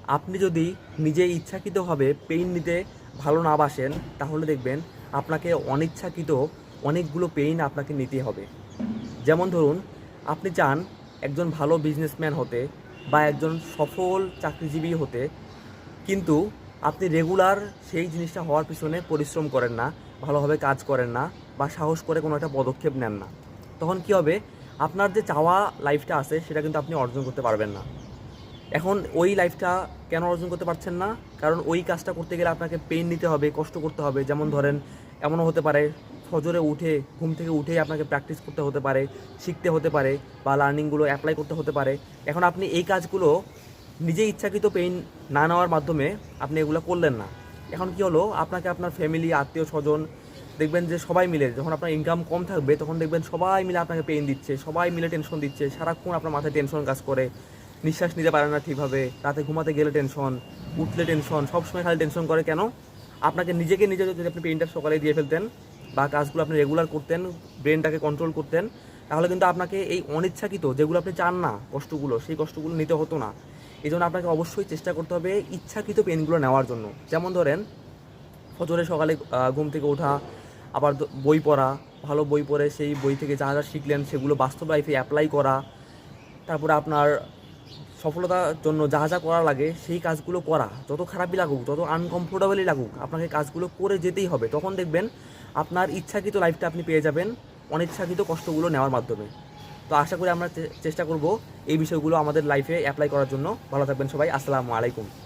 আপনি যদি নিজে ইচ্ছাকৃতভাবে পেইন নিতে ভালো না বাসেন, তাহলে দেখবেন আপনাকে অনিচ্ছাকৃত অনেকগুলো পেইন আপনাকে নিতে হবে। যেমন ধরুন, আপনি চান একজন ভালো বিজনেসম্যান হতে বা একজন সফল চাকরিজীবী হতে, কিন্তু আপনি রেগুলার সেই জিনিসটা হওয়ার পিছনে পরিশ্রম করেন না, ভালোভাবে কাজ করেন না, বা সাহস করে কোনো একটা পদক্ষেপ নেন না। তখন কী হবে? আপনার যে চাওয়া লাইফটা আছে সেটা কিন্তু আপনি অর্জন করতে পারবেন না। এখন ওই লাইফটা কেন অর্জন করতে পারছেন না? কারণ ওই কাজটা করতে গেলে আপনাকে পেইন নিতে হবে, কষ্ট করতে হবে। যেমন ধরেন, এমনও হতে পারে ফজরে উঠে, ঘুম থেকে উঠেই আপনাকে প্র্যাকটিস করতে হতে পারে, শিখতে হতে পারে, বা লার্নিংগুলো অ্যাপ্লাই করতে হতে পারে। এখন আপনি এই কাজগুলো নিজে ইচ্ছাকৃত পেইন না নেওয়ার মাধ্যমে আপনি এগুলো করলেন না। এখন কি হলো? আপনাকে আপনার ফ্যামিলি, আত্মীয় স্বজন, দেখবেন যে সবাই মিলে, যখন আপনার ইনকাম কম থাকবে তখন দেখবেন সবাই মিলে আপনাকে পেইন দিচ্ছে, সবাই মিলে টেনশন দিচ্ছে, সারাক্ষণ আপনার মাথায় টেনশন কাজ করে, নিঃশ্বাস নিতে পারেন না ঠিকভাবে, রাতে ঘুমাতে গেলে টেনশন, উঠলে টেনশন, সবসময় খালি টেনশন করে। কেন? আপনাকে নিজেকে নিজে যদি আপনি পেইনটা সকালে দিয়ে ফেলতেন বা কাজগুলো আপনি রেগুলার করতেন, ব্রেনটাকে কন্ট্রোল করতেন, তাহলে কিন্তু আপনাকে এই অনিচ্ছাকৃত, যেগুলো আপনি চান না কষ্টগুলো, সেই কষ্টগুলো নিতে হতো না। এই জন্য আপনাকে অবশ্যই চেষ্টা করতে হবে ইচ্ছাকৃত পেইনগুলো নেওয়ার জন্য। যেমন ধরেন, ফজরে সকালে ঘুম থেকে ওঠা, আবার বই পড়া, ভালো বই পড়ে সেই বই থেকে যা যা শিখলেন সেগুলো বাস্তব লাইফে অ্যাপ্লাই করা, তারপরে আপনার সফলতার জন্য যা যা করা লাগে সেই কাজগুলো করা, যত খারাপই লাগুক, যত আনকমফোর্টেবলই লাগুক, আপনাকে কাজগুলো করে যেতেই হবে। তখন দেখবেন আপনার ইচ্ছাকৃত লাইফটা আপনি পেয়ে যাবেন অনিচ্ছাকৃত কষ্টগুলো নেওয়ার মাধ্যমে। তো আশা করি আমরা চেষ্টা করব এই বিষয়গুলো আমাদের লাইফে অ্যাপ্লাই করার জন্য। ভালো থাকবেন সবাই। আসসালামু আলাইকুম।